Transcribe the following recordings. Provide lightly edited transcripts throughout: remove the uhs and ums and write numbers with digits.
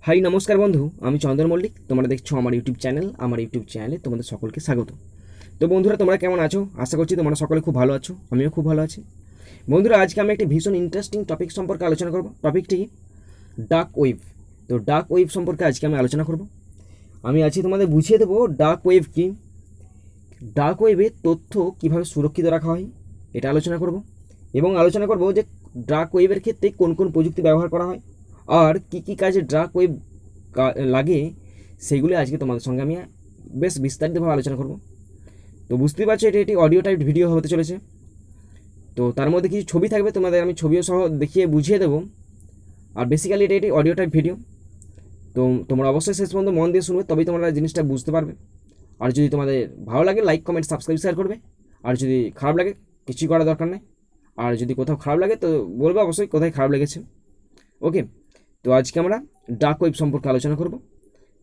High নমস্কার বন্ধু, আমি চন্দন মল্লিক। তোমরা দেখছো আমার ইউটিউব চ্যানেলে তোমাদের সকলকে স্বাগত। তো বন্ধুরা, তোমরা কেমন আছো? আশা করছি তোমরা সকলে খুব ভালো আছো, আমিও খুব ভালো আছি। বন্ধুরা, আজকে আমি একটি ভীষণ ইন্টারেস্টিং টপিক সম্পর্কে আলোচনা করব। টপিকটি ডার্ক ওয়েভ। তো ডার্ক ওয়েভ সম্পর্কে আজকে আমি আলোচনা করব। আমি আজকে তোমাদের বুঝিয়ে দেবো ডার্ক ওয়েভ কী, ডার্ক ওয়েবে তথ্য কীভাবে সুরক্ষিত রাখা হয় এটা আলোচনা করব, এবং আলোচনা করব যে ডার্ক ওয়েবের ক্ষেত্রে কোন কোন প্রযুক্তি ব্যবহার করা হয় আর কী কী কাজে ডার্ক ওয়েব লাগে সেইগুলো আজকে তোমাদের সঙ্গে আমি বেশ বিস্তারিতভাবে আলোচনা করব। তো বুঝতেই পারছো এটি একটি অডিও টাইপ ভিডিও হতে চলেছে। তো তার মধ্যে কিছু ছবি থাকবে, তোমাদের আমি ছবিও সহ দেখিয়ে বুঝিয়ে দেবো। আর বেসিক্যালি এটা একটি অডিও টাইপ ভিডিও। তো তোমরা অবশ্যই শেষ পর্যন্ত মন দিয়ে শুনবে, তবেই তোমরা জিনিসটা বুঝতে পারবে। আর যদি তোমাদের ভালো লাগে লাইক কমেন্ট সাবস্ক্রাইব শেয়ার করবে, আর যদি খারাপ লাগে কিছুই করার দরকার নেই। আর যদি কোথাও খারাপ লাগে তো বলবে অবশ্যই কোথায় খারাপ লেগেছে। ওকে, তো আজকে আমরা ডার্ক ওয়েব সম্পর্কে আলোচনা করব।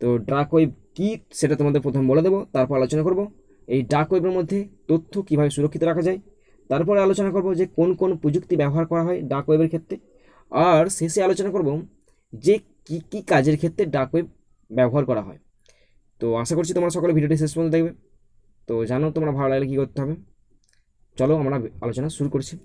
তো ডার্ক ওয়েব কী সেটা তোমাদের প্রথম বলে দেবো, তারপর আলোচনা করব এই ডার্ক ওয়েবের মধ্যে তথ্য কীভাবে সুরক্ষিত রাখা যায়, তারপরে আলোচনা করব যে কোন কোন প্রযুক্তি ব্যবহার করা হয় ডার্ক ওয়েবের ক্ষেত্রে, আর শেষে আলোচনা করব যে কী কী কাজের ক্ষেত্রে ডার্ক ওয়েব ব্যবহার করা হয়। তো আশা করছি তোমরা সকলে ভিডিওটি শেষ পর্যন্ত দেখবে। তো জানো তোমরা ভালো লাগলে কী করতে হবে। চলো আমরা আলোচনা শুরু করছি।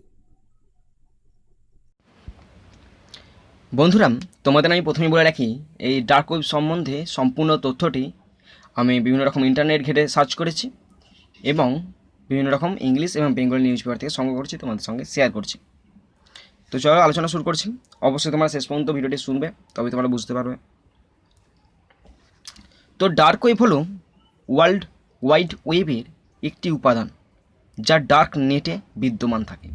বন্ধুরা, তোমাদের আমি প্রথমেই বলে রাখি, এই ডার্ক ওয়েব সম্বন্ধে সম্পূর্ণ তথ্যটি আমি বিভিন্ন রকম ইন্টারনেট ঘেটে সার্চ করেছি এবং বিভিন্ন রকম ইংলিশ এবং বেঙ্গলি নিউজ পেপার থেকে সংগ্রহ করছি, তোমাদের সঙ্গে শেয়ার করছি। তো চলো আলোচনা শুরু করছি। অবশ্যই তোমরা শেষ পর্যন্ত ভিডিওটি শুনবে, তবে তোমরা বুঝতে পারবে। তো ডার্ক ওয়েব হলো ওয়ার্ল্ড ওয়াইড ওয়েবের একটি উপাদান যা ডার্ক নেটে বিদ্যমান থাকে।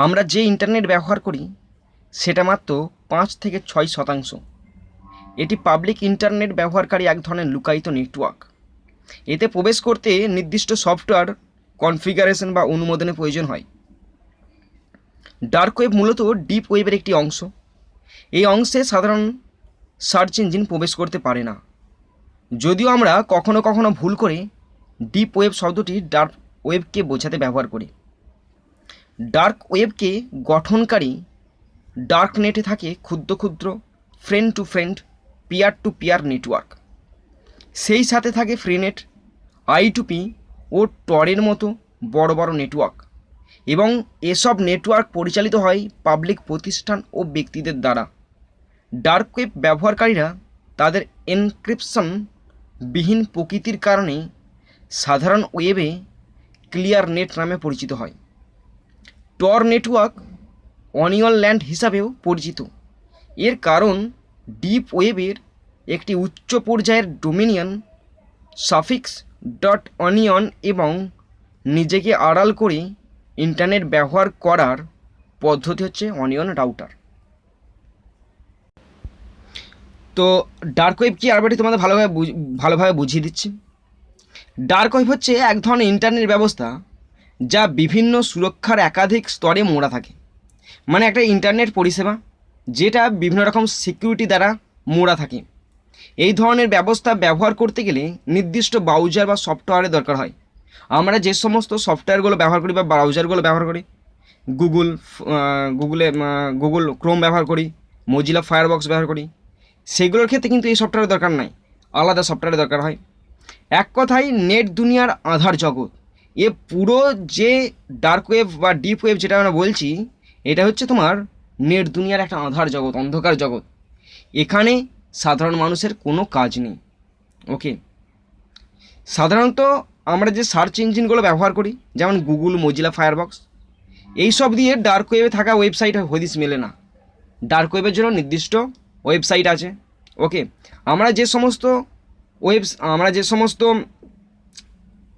আমরা যে ইন্টারনেট ব্যবহার করি সেটা মাত্র 5-6%। এটি পাবলিক ইন্টারনেট ব্যবহারকারী এক ধরনের লুকায়িত নেটওয়ার্ক। এতে প্রবেশ করতে নির্দিষ্ট সফটওয়্যার কনফিগারেশন বা অনুমোদনের প্রয়োজন হয়। ডার্ক ওয়েব মূলত ডিপ ওয়েবের একটি অংশ। এই অংশে সাধারণ সার্চ ইঞ্জিন প্রবেশ করতে পারে না, যদিও আমরা কখনো কখনো ভুল করে ডিপ ওয়েব শব্দটি ডার্ক ওয়েবকে বোঝাতে ব্যবহার করি। ডার্ক ওয়েবকে গঠনকারী ডার্ক নেটে থাকে ক্ষুদ্র ক্ষুদ্র friend to friend peer to peer network. সেই সাথে থাকে ফ্রিনেট, I2P ও টরের মতো বড় বড় নেটওয়ার্ক, এবং এসব নেটওয়ার্ক পরিচালিত হয় পাবলিক প্রতিষ্ঠান ও ব্যক্তিদের দ্বারা। ডার্ক ওয়েব ব্যবহারকারীরা তাদের এনক্রিপশন বিহীন প্রকৃতির কারণে সাধারণ ওয়েবে ক্লিয়ার নেট নামে পরিচিত হয়। টর নেটওয়ার্ক অনিয়ন ল্যান্ড হিসাবেও পরিচিত। এর কারণ ডিপ ওয়েবের একটি উচ্চ পর্যায়ের ডোমিনিয়ন সাফিক্স ডট অনিয়ন এবং নিজেকে আড়াল করে ইন্টারনেট ব্যবহার করার পদ্ধতি হচ্ছে অনিয়ন রাউটার। তো ডার্ক ওয়েব কি আরবারটি তোমাদের ভালোভাবে বুঝিয়ে দিচ্ছি। ডার্ক ওয়েব হচ্ছে এক ধরনের ইন্টারনেট ব্যবস্থা যা বিভিন্ন সুরক্ষার একাধিক স্তরে মোড়া থাকে। মানে একটা ইন্টারনেট পরিষেবা যেটা বিভিন্ন রকম সিকিউরিটি দ্বারা মোড়া থাকে। এই ধরনের ব্যবস্থা ব্যবহার করতে গেলে নির্দিষ্ট ব্রাউজার বা সফটওয়্যারের দরকার হয়। আমরা যে সমস্ত সফটওয়্যারগুলো ব্যবহার করি বা ব্রাউজারগুলো ব্যবহার করি, গুগল ক্রোম ব্যবহার করি, মজিলা ফায়ারবক্স ব্যবহার করি, সেগুলোর ক্ষেত্রে কিন্তু এই সফটওয়্যারের দরকার নাই, আলাদা সফটওয়্যারের দরকার হয়। এক কথায় নেট দুনিয়ার আধার জগৎ। এ পুরো যে ডার্ক ওয়েব বা ডিপ ওয়েব যেটা আমরা বলছি, এটা হচ্ছে তোমার নেট দুনিয়ার একটা আধার জগৎ, অন্ধকার জগৎ। এখানে সাধারণ মানুষের কোনো কাজ নেই। ওকে, সাধারণত আমরা যে সার্চ ইঞ্জিনগুলো ব্যবহার করি, যেমন গুগল, মজিলা ফায়ারবক্স, এইসব দিয়ে ডার্ক ওয়েবে থাকা ওয়েবসাইট হদিস মেলে না। ডার্ক ওয়েবের জন্য নির্দিষ্ট ওয়েবসাইট আছে। ওকে, আমরা যে সমস্ত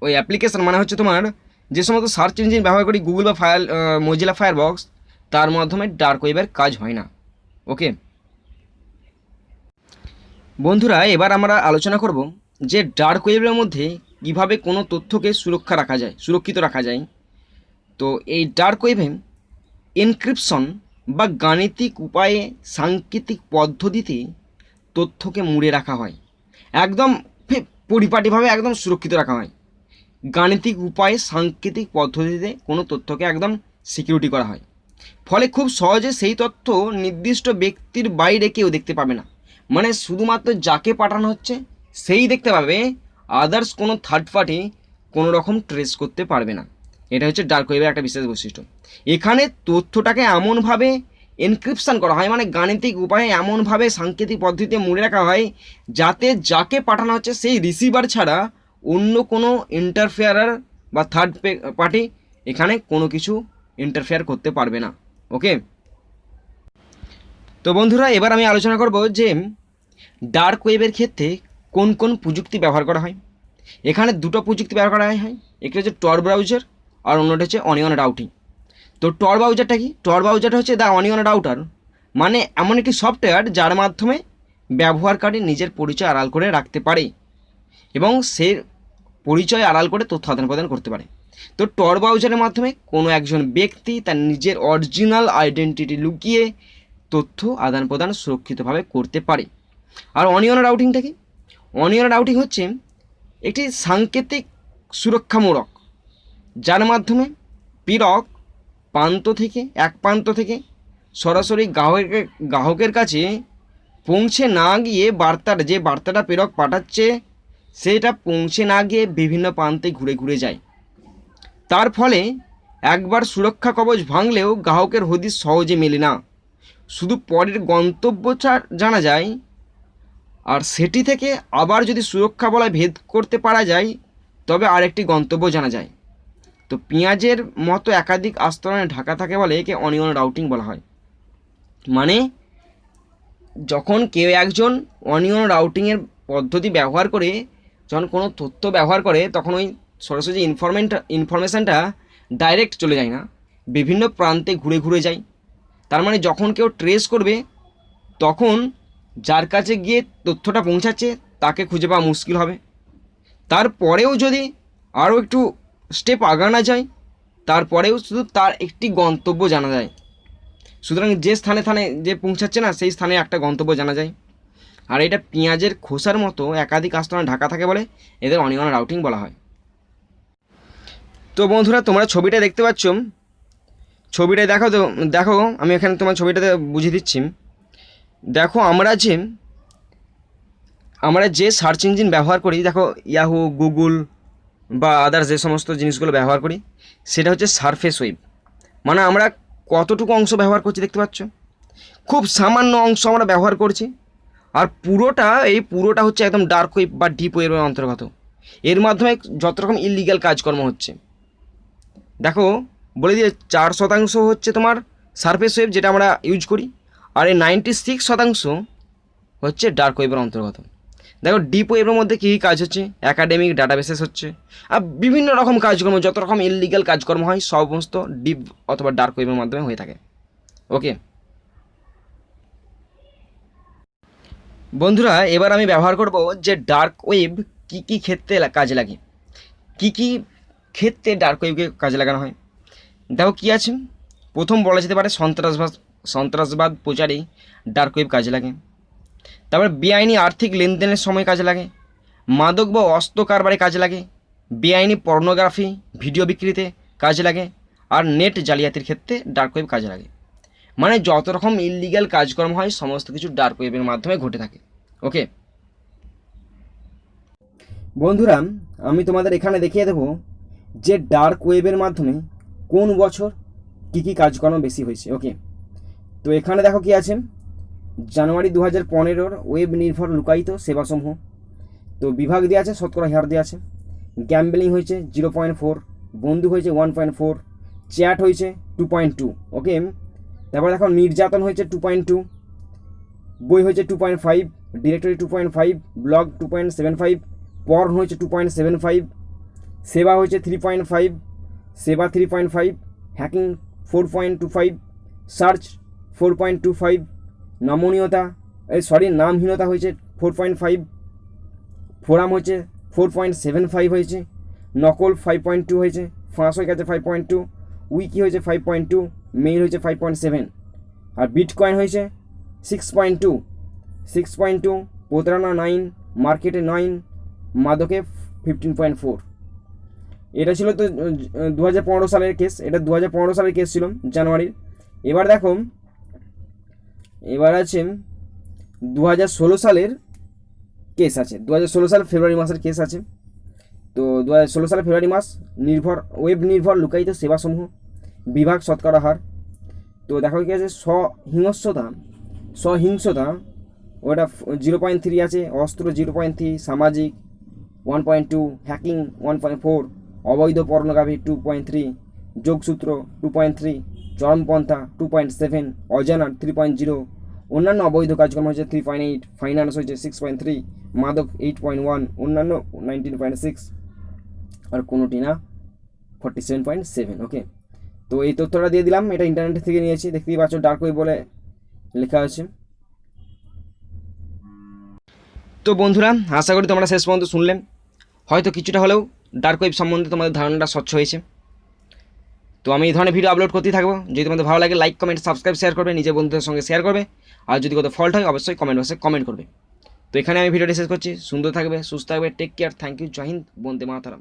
ওই অ্যাপ্লিকেশান, মানে হচ্ছে তোমার যে সমস্ত সার্চ ইঞ্জিন ব্যবহার করি, গুগল বা মজিলা ফায়ারবক্স, তার মাধ্যমে ডার্ক ওয়েবের কাজ হয় না। ওকে বন্ধুরা, এবার আমরা আলোচনা করব যে ডার্ক ওয়েবের মধ্যে কীভাবে কোনো তথ্যকে সুরক্ষিত রাখা যায়। তো এই ডার্ক ওয়েবে এনক্রিপশন বা গাণিতিক উপায়ে সাংকেতিক পদ্ধতিতে তথ্যকে মুড়ে রাখা হয়, একদম পরিপাটিভাবে একদম সুরক্ষিত রাখা হয়। গাণিতিক উপায়ে সাংকেতিক পদ্ধতিতে কোনো তথ্যকে একদম সিকিউরিটি করা হয়, ফলে খুব সহজে সেই তথ্য নির্দিষ্ট ব্যক্তির বাইরে কেউ দেখতে পাবে না। মানে শুধুমাত্র যাকে পাঠানো হচ্ছে সেই দেখতে পাবে, আদার্স কোনো থার্ড পার্টি কোনো রকম ট্রেস করতে পারবে না। এটা হচ্ছে ডার্ক ওয়েবের একটা বিশেষ বৈশিষ্ট্য। এখানে তথ্যটাকে এমনভাবে এনক্রিপশন করা হয়, মানে গাণিতিক উপায়ে এমনভাবে সাংকেতিক পদ্ধতিতে মুড়ে রাখা হয় যাতে যাকে পাঠানো হচ্ছে সেই রিসিভার ছাড়া অন্য কোনো ইন্টারফেয়ারার বা থার্ড পার্টি এখানে কোনো কিছু ইন্টারফেয়ার করতে পারবে না। ওকে, তো বন্ধুরা এবার আমি আলোচনা করব যে ডার্ক ওয়েবের ক্ষেত্রে কোন কোন প্রযুক্তি ব্যবহার করা হয়। এখানে দুটো প্রযুক্তি ব্যবহার করা হয়, একটি হচ্ছে টর ব্রাউজার আর অন্যটা হচ্ছে অনিয়ন রাউটিং। তো টর ব্রাউজারটা কি? টর ব্রাউজারটা হচ্ছে দ্য অনিয়ন রাউটার, মানে এমন একটি সফটওয়্যার যার মাধ্যমে ব্যবহারকারী নিজের পরিচয় আড়াল করে রাখতে পারে এবং সে পরিচয় আড়াল করে তথ্য আদান প্রদান করতে পারে। তো টর ব্রাউজারের মাধ্যমে কোনো একজন ব্যক্তি তার নিজের অরিজিনাল আইডেন্টিটি লুকিয়ে তথ্য আদান প্রদান সুরক্ষিতভাবে করতে পারে। আর অনিয়ন রাউটিংটা কি? অনিয়ন রাউটিং হচ্ছে একটি সাংকেতিক সুরক্ষামূলক, যার মাধ্যমে প্রেরক এক প্রান্ত থেকে সরাসরি গ্রাহকের কাছে পৌঁছে না গিয়ে যে বার্তাটা প্রেরক পাঠাচ্ছে সেটা পৌঁছে না গিয়ে বিভিন্ন প্রান্তে ঘুরে ঘুরে যায়। তার ফলে একবার সুরক্ষা কবচ ভাঙলেও গ্রাহকের হদিশ সহজে মেলে না, শুধু পরের গন্তব্য জানা যায়। আর সেটি থেকে আবার যদি সুরক্ষা বলয় ভেদ করতে পারা যায় তবে আরেকটি গন্তব্য জানা যায়। তো পেঁয়াজের মতো একাধিক আস্তরণে ঢাকা থাকে বলে একে অনিয়ন রাউটিং বলা হয়। মানে যখন কেউ একজন অনিয়ন রাউটিংয়ের পদ্ধতি ব্যবহার করে যখন কোনো তথ্য ব্যবহার করে তখন ওই সরাসরি ইনফরমেশানটা ডাইরেক্ট চলে যায় না, বিভিন্ন প্রান্তে ঘুরে ঘুরে যায়। তার মানে যখন কেউ ট্রেস করবে তখন যার কাছে গিয়ে তথ্যটা পৌঁছাচ্ছে তাকে খুঁজে পাওয়া মুশকিল হবে। তারপরেও যদি আরও একটু স্টেপ আগানো যায় তারপরেও শুধু তার একটি গন্তব্য জানা যায়। সুতরাং যে স্থানে যে পৌঁছাচ্ছে না সেই স্থানে একটা গন্তব্য জানা যায়। আর এটা পেঁয়াজের খোসার মতো একাধিক আস্তরণে ঢাকা থাকে বলে এদের অনিয়ন রাউটিং বলা হয়। তো বন্ধুরা তোমরা ছবিটা দেখতে পাচ্ছ, ছবিটা দেখো আমি এখানে তোমার ছবিটাতে বুঝিয়ে দিচ্ছি। দেখো আমরা যে সার্চ ইঞ্জিন ব্যবহার করি, দেখো ইয়াহু, গুগল বা আদার্স যে সমস্ত জিনিসগুলো ব্যবহার করি সেটা হচ্ছে সারফেস ওয়েব। মানে আমরা কতটুকু অংশ ব্যবহার করছি দেখতে পাচ্ছ, খুব সামান্য অংশ আমরা ব্যবহার করছি। আর পুরোটা হচ্ছে একদম ডার্ক ওয়েব বা ডিপ ওয়েবের অন্তর্গত। এর মাধ্যমে যত রকম ইলিগ্যাল কাজকর্ম হচ্ছে। দেখো বলে দিয়ে 4% হচ্ছে তোমার সারফেস ওয়েব যেটা আমরা ইউজ করি, আর এই 96% হচ্ছে ডার্ক ওয়েবের অন্তর্গত। দেখো ডিপ ওয়েবের মধ্যে কী কী কাজ হচ্ছে, একাডেমিক ডাটাবেসেস হচ্ছে, আর বিভিন্ন রকম কাজকর্ম, যত রকম ইললিগাল কাজকর্ম হয় সমস্ত ডিপ অথবা ডার্ক ওয়েবের মাধ্যমে হয়ে থাকে। ওকে বন্ধুরা, এবার আমি ব্যবহার করব যে ডার্ক ওয়েব কী কী ক্ষেত্রে কাজে লাগে, কী কী ক্ষেত্রে ডার্ক ওয়েবকে কাজে লাগানো হয়। দেখো কী আছে, প্রথম বলা যেতে পারে সন্ত্রাসবাদ প্রচারে ডার্ক ওয়েব কাজে লাগে। তারপরে বেআইনি আর্থিক লেনদেনের সময় কাজে লাগে, মাদক বা অস্ত্র কারবারে কাজে লাগে, বেআইনি পর্নোগ্রাফি ভিডিও বিক্রিতে কাজে লাগে, আর নেট জালিয়াতির ক্ষেত্রে ডার্ক ওয়েব কাজে লাগে। মানে যত রকম ইললিগ্যাল কাজকর্ম হয় সমস্ত কিছু ডার্ক ওয়েবের মাধ্যমে ঘটে থাকে। ওকে বন্ধুরা, আমি তোমাদের এখানে দেখিয়ে দেবো যে ডার্ক ওয়েবের মাধ্যমে কোন বছর কী কী কাজকর্ম বেশি হয়েছে। ওকে, তো এখানে দেখো কি আছে, জানুয়ারি 2015 ওয়েব নির্ভর লুকায়িত সেবাসমূহ। তো বিভাগ দেওয়া আছে, শতকরা হার দেওয়া আছে। গ্যাম্বলিং হয়েছে 0.4, বন্ধু হয়েছে 1.4, চ্যাট হয়েছে 2.2। ওকে, তারপরে দেখো নির্যাতন হয়েছে 2.2, বই হয়েছে 2.5, ডিরেক্টরি 2.5, ব্লগ 2.75, পর্ন হয়েছে 2.75, সেবা হয়েছে 3.5, সেবা 3.5, হ্যাকিং 4.25, সার্চ 4.25, নামহীনতা হয়েছে 4.5, ফোরাম হয়েছে 4.75 হয়েছে, নকল 5.2 হয়েছে, ফাঁস হয়ে গেছে 5.2, উইকি হয়েছে 5.2, মেইল হয়েছে 5.7, আর বিটকয়েন হয়েছে 6.2, প্রতারণা 9, মার্কেটে 9, মাদকে 15.4। এটা ছিল তো 2015 সালের কেস, এটা 2015 সালের কেস ছিল জানুয়ারির। এবার দেখো, এবার আছে 2016 সালের কেস আছে, 2016 সাল ফেব্রুয়ারি মাসের কেস আছে। তো 2016 সালের ফেব্রুয়ারি মাস, ওয়েব নির্ভর লুকায়িত সেবাসমূহ, বিভাগ শতকরা হার। তো দেখো কি আছে, সহিংসতা ওটা 0.3 আছে, অস্ত্র 0.3, সামাজিক 1.2, হ্যাকিং 1.4, অবৈধ পর্নোগ্রাফি 2.3, যোগসূত্র 2.3, চরমপন্থা 2.7, অজানা 3.0, অন্যান্য অবৈধ কাজকর্ম হচ্ছে 3.8, ফাইন্যান্স হচ্ছে 6.3, মাদক 8.1, অন্যান্য 19.6, আর কোনোটি না 47.7। ওকে, তো এই তথ্যটা দিয়ে দিলাম, এটা ইন্টারনেট থেকে নিয়েছি, দেখতেই পাচ্ছ ডার্ক ওয়েব বলে লেখা আছে। তো বন্ধুরা, আশা করি তোমরা শেষ পর্যন্ত শুনলেন, হয়তো কিছুটা হলেও ডার্ক ওয়েব সম্বন্ধে তোমাদের ধারণাটা স্বচ্ছ হয়েছে। তো আমি এই ধরনের ভিডিও আপলোড করতেই থাকবো। যদি তোমাদের ভালো লাগে লাইক, কমেন্ট, সাবস্ক্রাইব, শেয়ার করবে, নিজের বন্ধুদের সঙ্গে শেয়ার করবে, আর যদি কোথাও ফল্ট হয় অবশ্যই কমেন্ট বক্সে কমেন্ট করবে। তো এখানে আমি ভিডিওটি শেষ করছি। সুন্দর থাকবে, সুস্থ থাকবে, টেক কেয়ার, থ্যাংক ইউ, জয় হিন্দ, বন্দে মাতরম।